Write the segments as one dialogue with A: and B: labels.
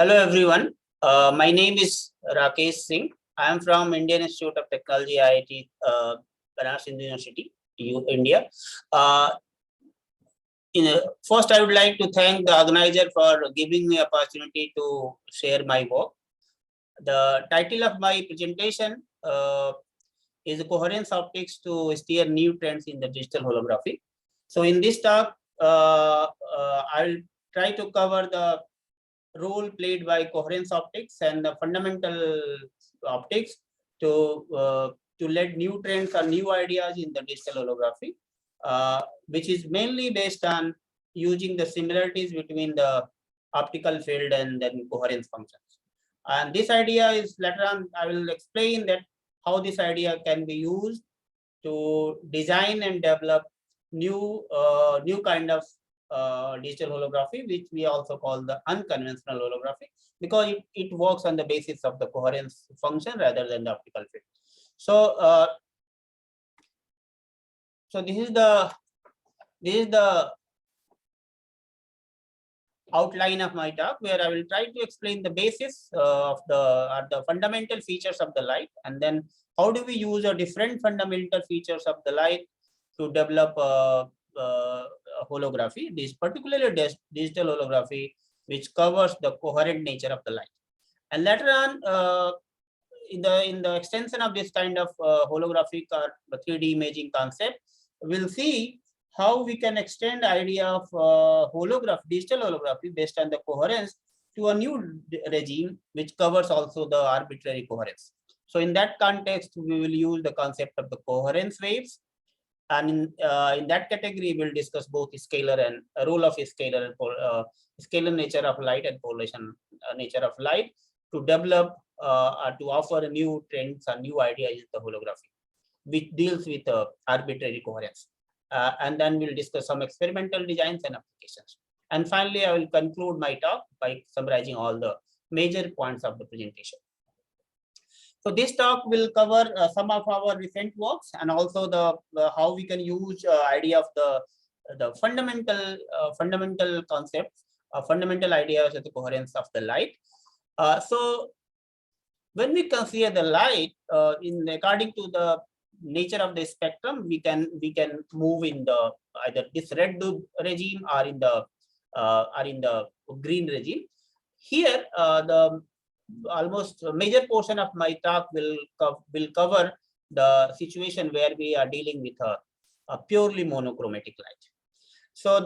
A: Hello everyone. My name is Rakesh Singh. I am from Indian Institute of Technology, IIT, Banaras Hindu University, India. Uh, First, I would like to thank the organizer for giving me opportunity to share my work. The title of my presentation is Coherence Optics to Steer New Trends in the Digital Holography. So in this talk, I will try to cover the role played by coherence optics and the fundamental optics to lead new trends or new ideas in the digital holography, which is mainly based on using the similarities between the optical field and then coherence functions. And this idea is later on, I will explain that how this idea can be used to design and develop new kind of digital holography, which we also call the unconventional holography, because it works on the basis of the coherence function rather than the optical field. So, so this is the outline of my talk, where I will try to explain the basis of the fundamental features of the light, and then how do we use the different fundamental features of the light to develop holography, this particularly digital holography, which covers the coherent nature of the light. And later on, in the extension of this kind of holographic or 3D imaging concept, we'll see how we can extend the idea of digital holography based on the coherence to a new regime, which covers also the arbitrary coherence. So in that context, we will use the concept of the coherence waves. And in that category, we'll discuss both scalar and role of scalar and scalar nature of light and polarization nature of light to develop to offer new trends and new ideas in the holography, which deals with arbitrary coherence. And then we'll discuss some experimental designs and applications. And finally, I will conclude my talk by summarizing all the major points of the presentation. So this talk will cover some of our recent works and also the how we can use idea of the fundamental concepts, fundamental ideas of the coherence of the light. So when we consider the light in according to the nature of the spectrum, we can move in the either this red regime or in the green regime. Here the almost a major portion of my talk will cover the situation where we are dealing with a purely monochromatic light. So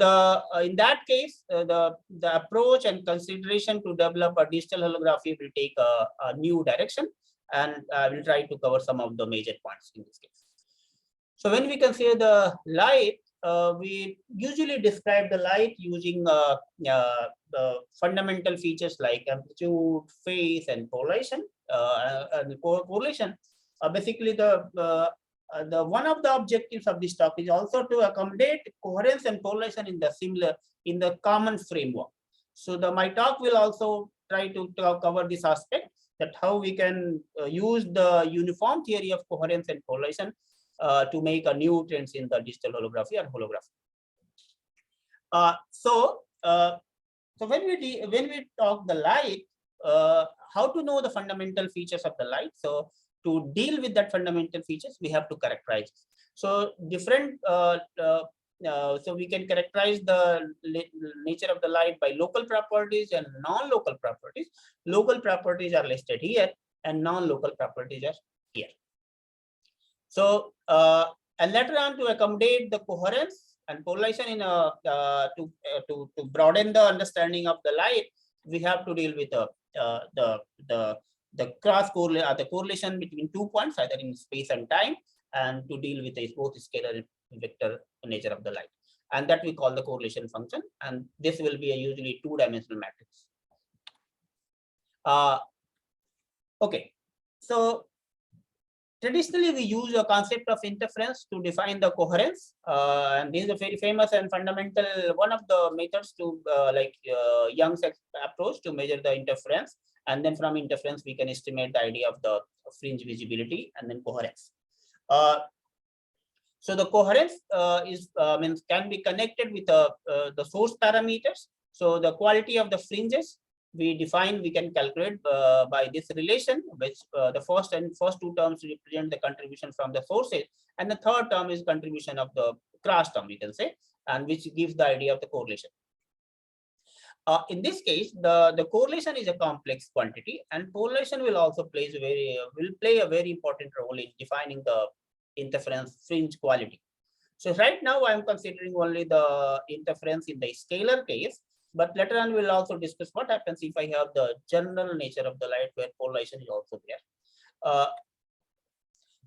A: in that case, the approach and consideration to develop a digital holography will take a new direction, and I will try to cover some of the major points in this case. So when we consider the light, we usually describe the light using the fundamental features like amplitude, phase, and polarization. And correlation. Basically, the one of the objectives of this talk is also to accommodate coherence and polarization in the common framework. So my talk will also try to cover this aspect, that how we can use the uniform theory of coherence and polarization to make a new trends in the digital holography or holography. So when we talk the light, how to know the fundamental features of the light? So to deal with that fundamental features, we have to characterize. So different. So we can characterize the nature of the light by local properties and non-local properties. Local properties are listed here, and non-local properties are here. So and later on, to accommodate the coherence and polarization to broaden the understanding of the light, we have to deal with the cross correlation, the correlation between 2 points, either in space and time, and to deal with both scalar and vector nature of the light, and that we call the correlation function. And this will be a usually 2-dimensional matrix. Okay, so traditionally, we use a concept of interference to define the coherence, and this is a very famous and fundamental one of the methods to Young's approach to measure the interference, and then from interference we can estimate the idea of the fringe visibility and then coherence. So the coherence can be connected with the source parameters. So the quality of the fringes we can calculate by this relation, which the first two terms represent the contribution from the sources, and the third term is contribution of the cross term, we can say, and which gives the idea of the correlation. In this case, the correlation is a complex quantity, and correlation will also play a very important role in defining the interference fringe quality. So right now I'm considering only the interference in the scalar case, but later on we'll also discuss what happens if I have the general nature of the light where polarization is also there.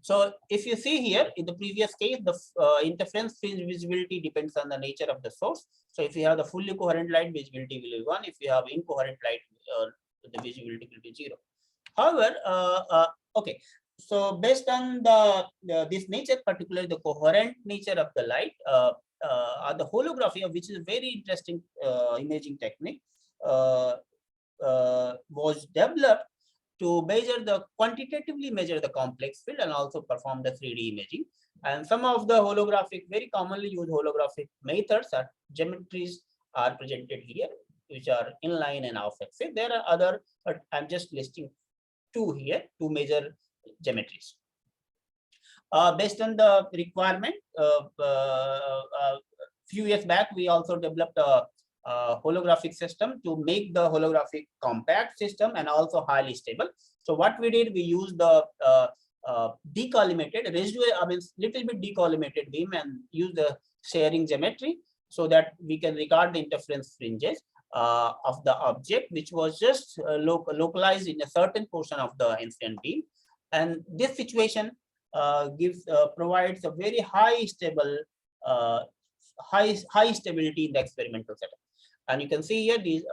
A: So if you see here in the previous case, the interference fringe visibility depends on the nature of the source. So if you have the fully coherent light, visibility will be 1. If you have incoherent light, the visibility will be 0. However, okay, so based on this nature, particularly the coherent nature of the light, the holography, which is a very interesting imaging technique, was developed to quantitatively measure the complex field and also perform the 3D imaging. And some of the very commonly used holographic methods or geometries are presented here, which are inline and off-axis. There are other, but I'm just listing two here to measure geometries. Based on the requirement, few years back, we also developed a holographic system to make the holographic compact system and also highly stable. So what we did, we used the decollimated residual, little bit decollimated beam and use the sharing geometry so that we can regard the interference fringes of the object, which was just localized in a certain portion of the incident beam. And this situation provides a very high stable, high stability in the experimental setup. And you can see here these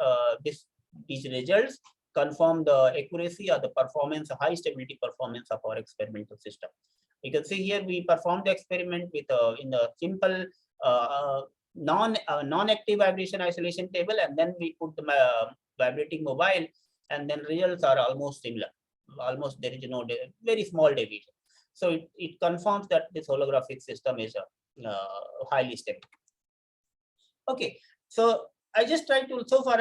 A: results confirm the accuracy or the performance, high stability performance of our experimental system. You can see here we performed the experiment with in a simple non-active vibration isolation table, and then we put the vibrating mobile, and then results are almost similar. Almost there is no very small deviation. So it confirms that this holographic system is highly stable. Okay, so I just tried to cover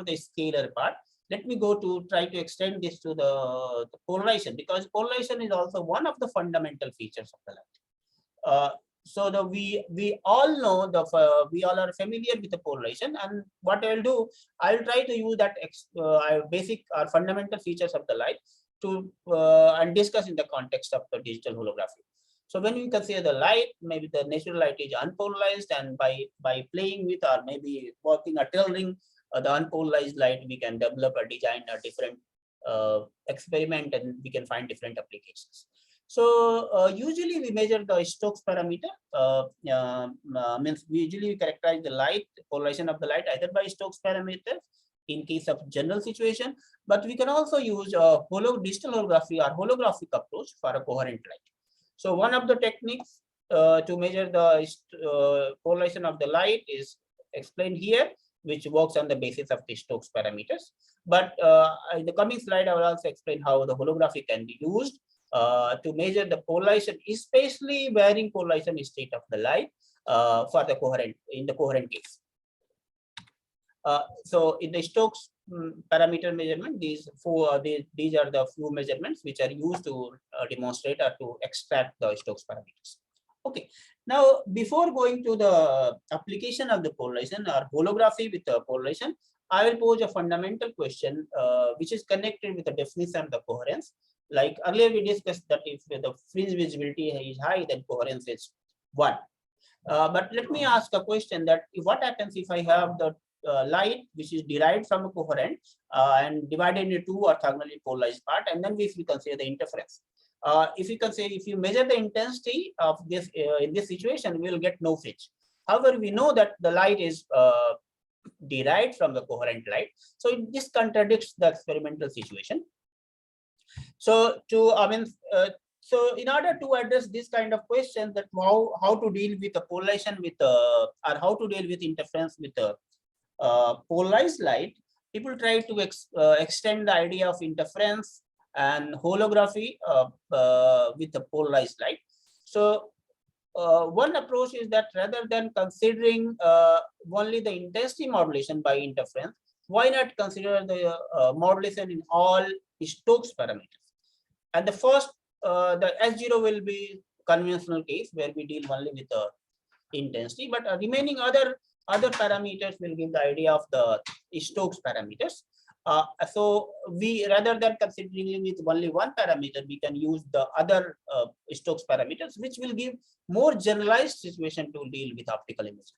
A: the scalar part. Let me go to try to extend this to the polarization, because polarization is also one of the fundamental features of the light. So we all know we all are familiar with the polarization, and what I will do, I will try to use that basic or fundamental features of the light to and discuss in the context of the digital holography. So when we consider the light, maybe the natural light is unpolarized, and by playing with or maybe working or tailoring the unpolarized light, we can develop or design a different experiment, and we can find different applications. So usually we measure the Stokes parameter. Means usually we characterize the light polarization of the light either by Stokes parameter in case of general situation, but we can also use digital holography or holographic approach for a coherent light. So one of the techniques to measure the polarization of the light is explained here, which works on the basis of the Stokes parameters. But in the coming slide, I will also explain how the holography can be used to measure the polarization, especially varying polarization state of the light for the coherent case. So in the Stokes parameter measurement, these are the few measurements which are used to demonstrate or to extract the Stokes parameters. Okay, now before going to the application of the polarization or holography with the polarization, I will pose a fundamental question which is connected with the definition of the coherence. Like earlier we discussed that if the fringe visibility is high, then coherence is 1. But let me ask a question that what happens if I have the light which is derived from a coherent and divided into two orthogonally polarized part, and then if we consider the interference. If you measure the intensity of this in this situation, we will get no fringe. However, we know that the light is derived from the coherent light, so this contradicts the experimental situation. So so in order to address this kind of question, that how to deal with the polarization with or how to deal with interference with the polarized light, people try to extend the idea of interference and holography with the polarized light. So one approach is that rather than considering only the intensity modulation by interference, why not consider the modulation in all Stokes parameters? And the first, the S0 will be conventional case where we deal only with the intensity, but remaining other parameters will give the idea of the Stokes parameters. So we, rather than considering with only one parameter, we can use the other Stokes parameters, which will give more generalized situation to deal with optical imaging.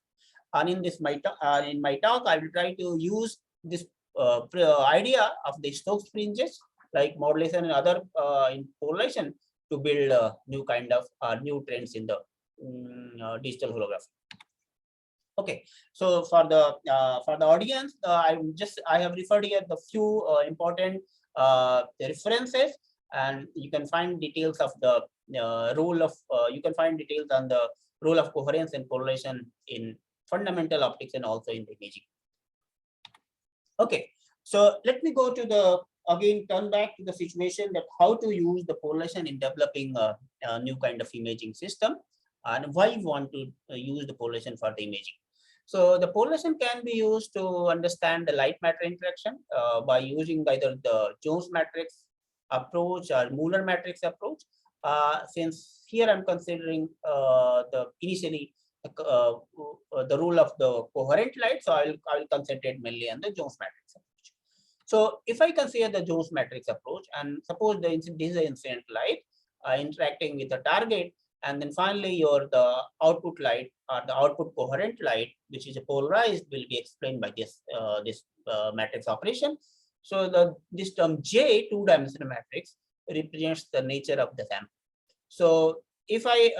A: And in this in my talk, I will try to use this idea of the Stokes fringes like modulation and other in correlation to build new kind of new trends in the digital holography. Okay, so for the audience, I have referred here the few important references, and you can find details of the role of you can find details on the role of coherence and correlation in fundamental optics and also in the imaging. Okay, so let me go to the again turn back to the situation that how to use the correlation in developing a new kind of imaging system and why we want to use the correlation for the imaging. So the correlation can be used to understand the light matter interaction by using either the Jones matrix approach or Muller matrix approach. Since here I'm considering the role of the coherent light, so I will concentrate mainly on the Jones matrix approach. So if I consider the Jones matrix approach and suppose this is the incident light interacting with the target, and then finally the output light or the output coherent light, which is polarized, will be explained by this matrix operation. So this term J, two-dimensional matrix, represents the nature of the sample. So if I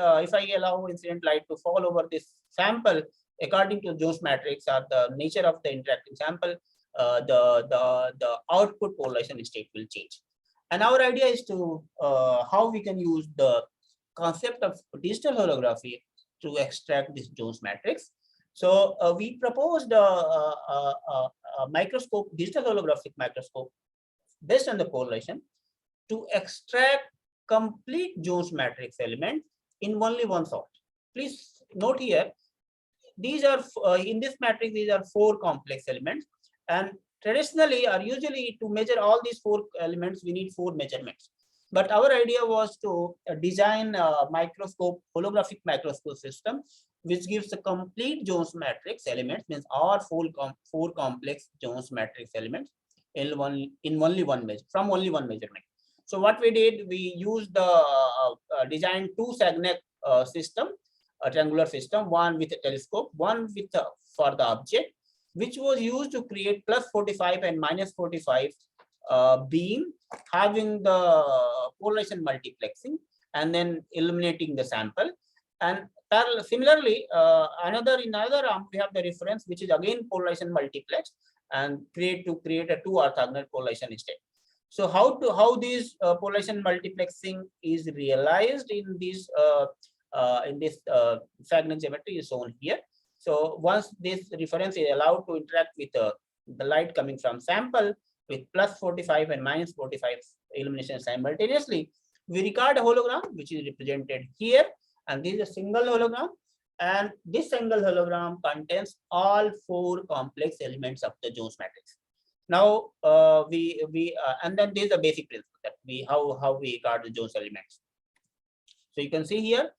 A: allow incident light to fall over this sample according to Jones matrix or the nature of the interacting sample, the output polarization state will change. And our idea is to how we can use the concept of digital holography to extract this Jones matrix. So we proposed a microscope, digital holographic microscope, based on the correlation to extract complete Jones matrix element in only one shot. Please note here, these are in this matrix, these are 4 complex elements, and traditionally or usually to measure all these 4 elements, we need 4 measurements. But our idea was to design a microscope, holographic microscope system, which gives a complete Jones matrix elements, means all 4 complex Jones matrix elements in only one measure, from only one measurement. So what we did, we used the designed 2 Sagnac system, a triangular system, one with a telescope, one with for the object, which was used to create plus 45 and minus 45 beam, having the polarization multiplexing and then illuminating the sample. And similarly, in another arm, we have the reference, which is again polarization multiplex and create a 2 orthogonal polarization state. So how this polarization multiplexing is realized in this Sagnac geometry is shown here. So once this reference is allowed to interact with the light coming from sample with plus 45 and minus 45 illumination simultaneously, we record a hologram which is represented here, and this is a single hologram, and this single hologram contains all 4 complex elements of the Jones matrix. Now and then this is the basic principle that how we record the Jones elements. So you can see here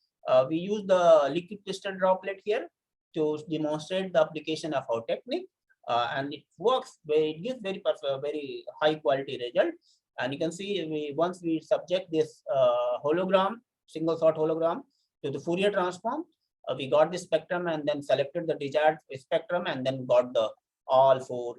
A: we use the liquid crystal droplet here to demonstrate the application of our technique, and it works. It gives very high quality result. And you can see once we subject this hologram, single shot hologram, to the Fourier transform, we got the spectrum and then selected the desired spectrum and then got the all 4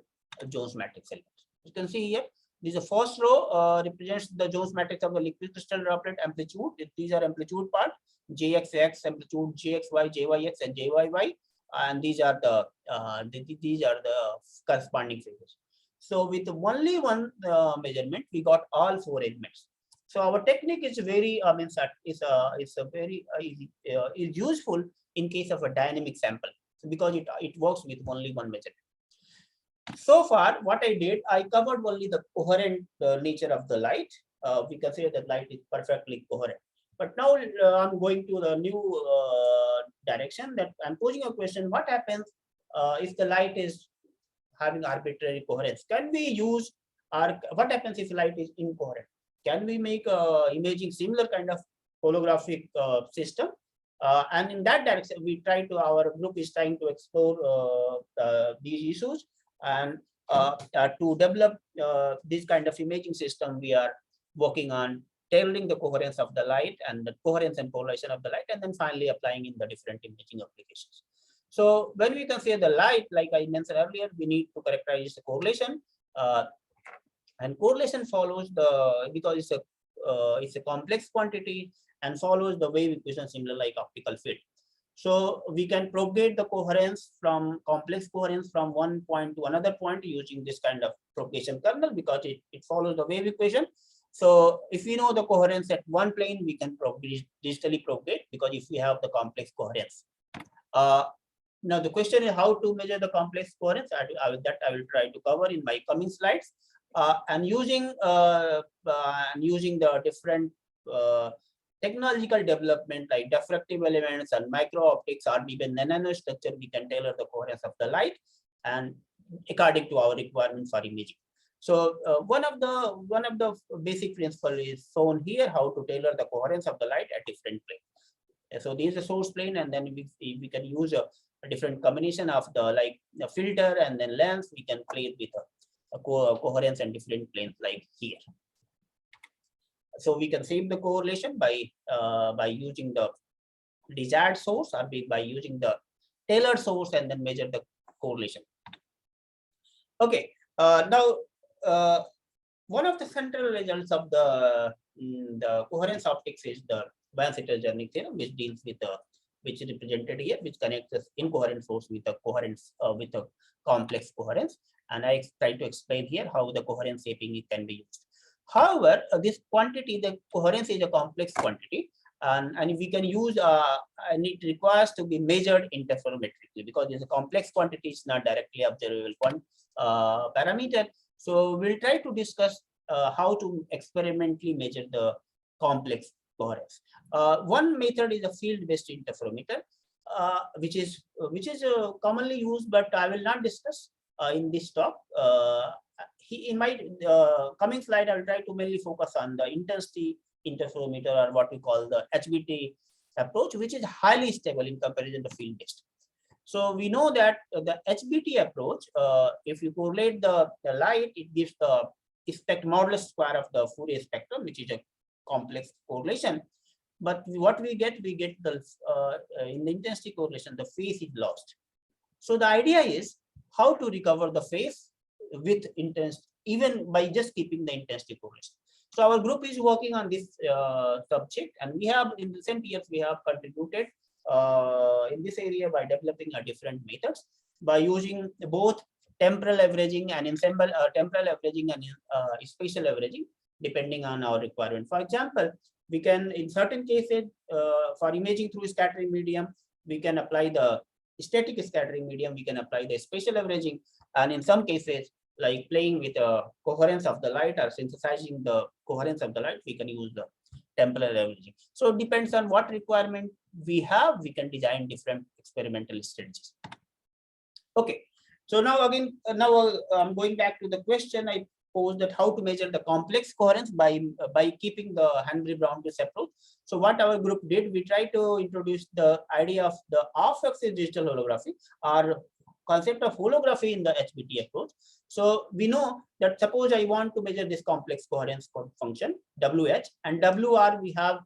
A: Jones matrix elements. You can see here, this is the first row represents the Jones matrix of the liquid crystal droplet amplitude. These are amplitude part, JXX amplitude, JXY, JYX, and JYY, and these are the corresponding phases. So with only one measurement, we got all 4 elements. So our technique is very is useful in case of a dynamic sample, so because it works with only one measurement. So far, what I did, I covered only the coherent nature of the light. We consider that light is perfectly coherent. But now I'm going to the new direction, that I'm posing a question: what happens if the light is having arbitrary coherence. Can we use what happens if light is incoherent? Can we make imaging similar kind of holographic system? And in that direction, our group is trying to explore these issues, and to develop this kind of imaging system, we are working on tailoring the coherence of the light and the coherence and polarization of the light, and then finally applying in the different imaging applications. So when we consider the light, like I mentioned earlier, we need to characterize the correlation, and correlation follows because it's a complex quantity and follows the wave equation similar like optical field. So we can propagate the coherence from complex coherence from one point to another point using this kind of propagation kernel, because it follows the wave equation. So if we know the coherence at one plane, we can digitally propagate, because if we have the complex coherence. Now the question is how to measure the complex coherence. I will try to cover in my coming slides. And using the different technological development like diffractive elements and micro optics or even nanostructure, we can tailor the coherence of the light and according to our requirement for imaging. So one of the basic principle is shown here, how to tailor the coherence of the light at different planes. So this is a source plane, and then we can use a different combination of the filter and then lens. We can play with a coherence and different planes like here. So we can save the correlation by using the desired source, or by using the tailored source, and then measure the correlation. Okay, now one of the central results of the coherence optics is the Banks-Heterogenic theorem, which deals with which is represented here, which connects the incoherent source with a coherence with a complex coherence. And I try to explain here how the coherence shaping can be used. However, this quantity, the coherence is a complex quantity, and we can use and it requires to be measured interferometrically, because it's a complex quantity, it's not directly observable parameter. So we'll try to discuss how to experimentally measure the complex coherence. One method is a field-based interferometer, which is commonly used, but I will not discuss in this talk. In my coming slide, I will try to mainly focus on the intensity interferometer, or what we call the HBT approach, which is highly stable in comparison to field-based. So we know that the HBT approach, if you correlate the light, it gives the modulus square of the Fourier spectrum, which is a complex correlation. But what we get the in the intensity correlation, the phase is lost. So the idea is how to recover the phase with intensity, even by just keeping the intensity correlation. So our group is working on this subject, and we have in recent years we have contributed in this area by developing different methods by using both temporal averaging and ensemble temporal averaging and spatial averaging depending on our requirement. For example, we can in certain cases for imaging through scattering medium, we can apply the static scattering medium, we can apply the spatial averaging, and in some cases like playing with the coherence of the light or synthesizing the coherence of the light, we can use the temporal averaging. So it depends on what requirement we have, we can design different experimental strategies. Okay, so now again, I'm going back to the question I posed, that how to measure the complex coherence by keeping the Hanbury-Brown-Twiss approach. So what our group did, we tried to introduce the idea of the off-axis digital holography, or concept of holography in the HBT approach. So we know that suppose I want to measure this complex coherence function WH, and WR we have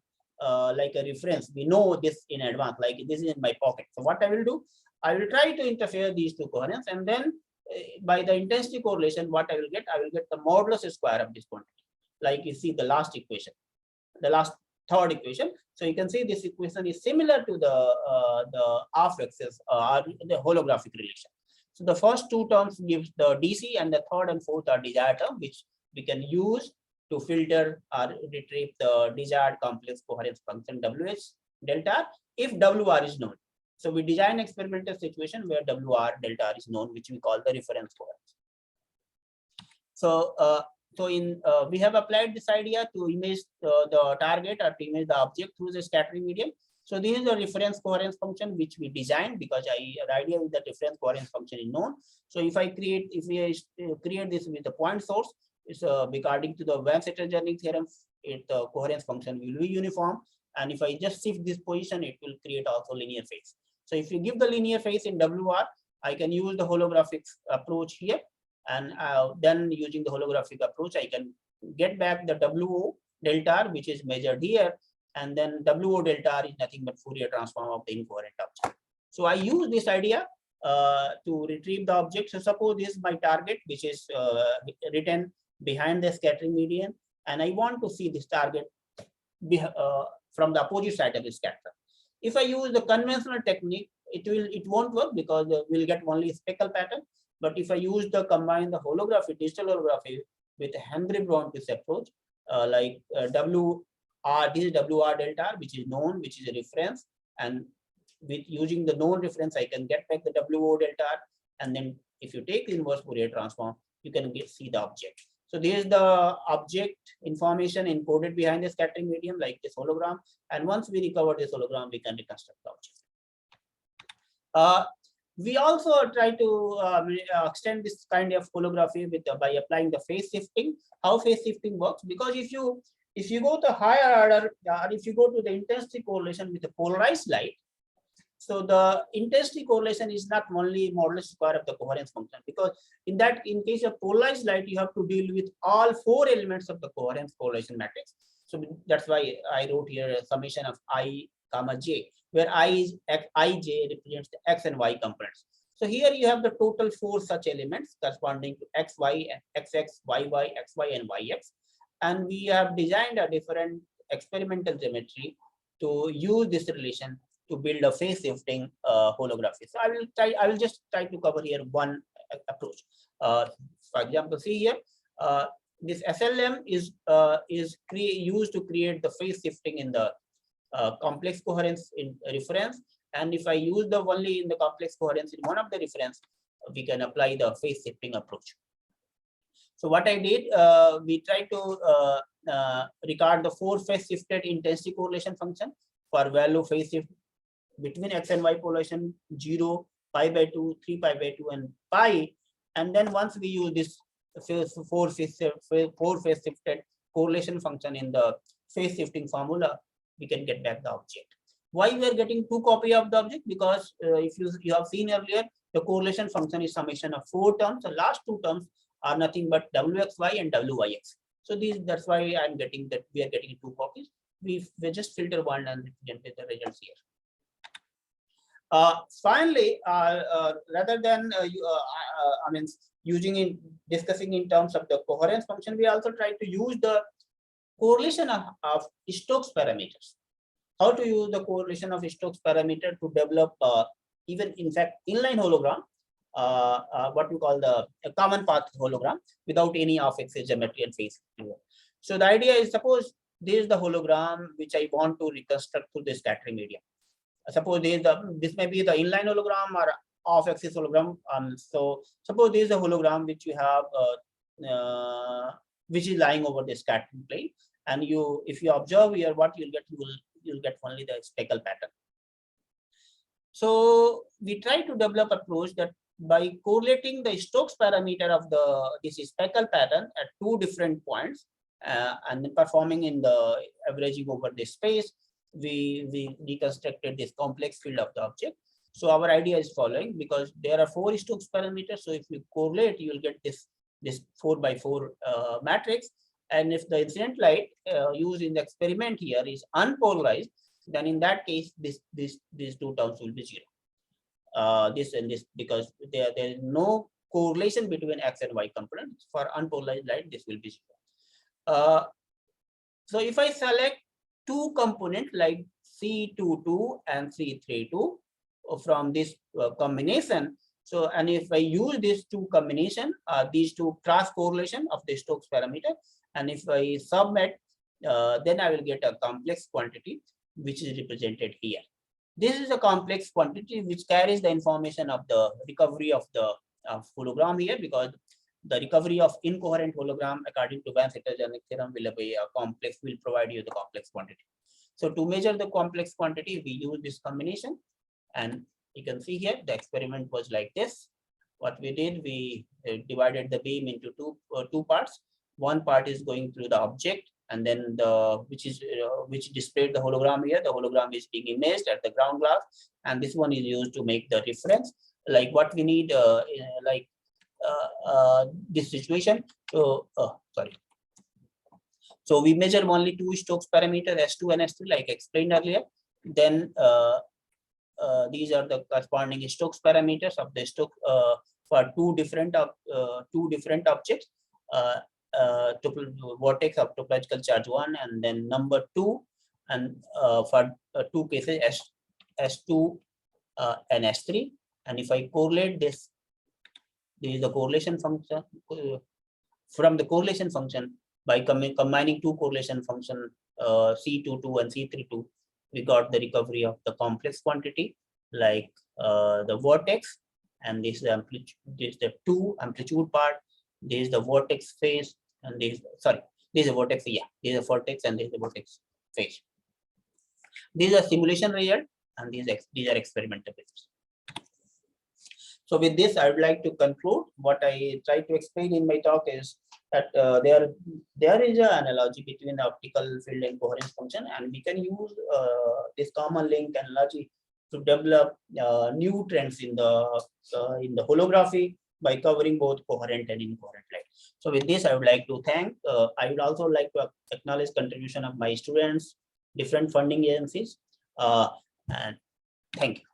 A: like a reference. We know this in advance, like this is in my pocket. So what I will do, I will try to interfere these two coherence, and then by the intensity correlation, what I will get the modulus square of this quantity. Like you see the last equation, the last third equation. So you can see this equation is similar to the off-axis or the holographic relation. So the first two terms gives the DC, and the third and fourth are desired term, which we can use to filter or retrieve the desired complex coherence function WH delta if WR is known. So we design experimental situation where WR delta R is known, which we call the reference coherence. So we have applied this idea to image the target or to image the object through the scattering medium. So this is the reference coherence function which we designed, because the idea is that reference coherence function is known. So if we create this with the point source, it's according to the Van Zetter-Zernike theorem, the coherence function will be uniform. And if I just shift this position, it will create also linear phase. So if you give the linear phase in WR, I can use the holographic approach here, and then using the holographic approach, I can get back the WO delta R, which is measured here, and then WO delta R is nothing but Fourier transform of the incoherent object. So I use this idea to retrieve the object. So suppose this is my target, which is written behind the scattering median, and I want to see this target from the opposite side of the scatter. If I use the conventional technique, it won't work, because we'll get only speckle pattern. But if I combine the holography, digital holography with Henry-Brown-Twiss approach, like WR, this is WR delta R, which is known, which is a reference, and with using the known reference, I can get back the WO delta R, and then if you take the inverse Fourier transform, you can see the object. So this is the object information encoded behind the scattering medium, like this hologram. And once we recover this hologram, we can reconstruct the object. We also try to extend this kind of holography with by applying the phase shifting. How phase shifting works? Because if you go to higher order, or if you go to the intensity correlation with the polarized light, so the intensity correlation is not only modulus square of the coherence function, because in case of polarized light, you have to deal with all 4 elements of the coherence correlation matrix. So that's why I wrote here a summation of I comma j, where ij represents the x and y components. So here you have the total 4 such elements corresponding to x, y, xx, yy, xy, and yx. And we have designed a different experimental geometry to use this relation to build a phase shifting holography. So I will just try to cover here one approach. For example, see here, this SLM is used to create the phase shifting in the complex coherence in reference. And if I use the only in the complex coherence in one of the reference, we can apply the phase shifting approach. So what I did, we tried to record the 4 phase shifted intensity correlation function for value phase shift between x and y polarization 0, pi by 2, 3 pi by 2, and pi. And then once we use this 4 phase shifted correlation function in the phase shifting formula, we can get back the object. Why we are getting 2 copies of the object? Because if you have seen earlier, the correlation function is summation of 4 terms. The last 2 terms are nothing but wxy and wyx. So that's why I'm getting that we are getting 2 copies. We just filter one and represent the results here. Finally, rather than discussing in terms of the coherence function, we also try to use the correlation of Stokes parameters. How to use the correlation of Stokes parameter to develop even in fact inline hologram, what we call the common path hologram without any off-axis geometry and phase. So the idea is, suppose this is the hologram which I want to reconstruct through the scattering medium. Suppose this may be the inline hologram or off-axis hologram. So suppose this is a hologram which you have, which is lying over the scattering plane, and if you observe here, what you'll get only the speckle pattern. So we try to develop approach that by correlating the Stokes parameter of this speckle pattern at 2 different points, and then performing in the averaging over this space, we reconstructed this complex field of the object. So our idea is following, because there are 4 Stokes parameters. So if you correlate, you will get this 4x4 matrix. And if the incident light used in the experiment here is unpolarized, then in that case, these 2 terms will be 0. This and this, because there is no correlation between x and y components. For unpolarized light, this will be 0. So if I select 2 components like C22 and C32 from this combination, so and if I use these 2 combination, these 2 cross correlation of the Stokes parameter, and if I submit, then I will get a complex quantity which is represented here. This is a complex quantity which carries the information of the recovery of the hologram here, because the recovery of incoherent hologram according to Van Zetter-Zernike theorem will be a complex, will provide you the complex quantity. So to measure the complex quantity, we use this combination, and you can see here the experiment was like this. What we did, we divided the beam into two parts. One part is going through the object, and then which displayed the hologram here. The hologram is being imaged at the ground glass, and this one is used to make the reference. Like what we need, this situation. So sorry. So we measure only two Stokes parameters, S2 and S3, like explained earlier. Then these are the corresponding Stokes parameters of the Stokes for two different objects. Vortex of topological charge 1, and then number 2, and for two cases S2 and S3. And if I correlate this is the correlation function. From the correlation function, by combining two correlation function C22 and C32, we got the recovery of the complex quantity, like the vortex, and this is the amplitude, this is the two amplitude part, this is the vortex phase, and this is a vortex, this is a vortex, and this is the vortex phase. These are simulation result, and these are experimental results. So with this, I would like to conclude. What I try to explain in my talk is that there is an analogy between the optical field and coherence function, and we can use this common link analogy to develop new trends in the holography by covering both coherent and incoherent light. So with this, I would like to thank. I would also like to acknowledge contribution of my students, different funding agencies, and thank you.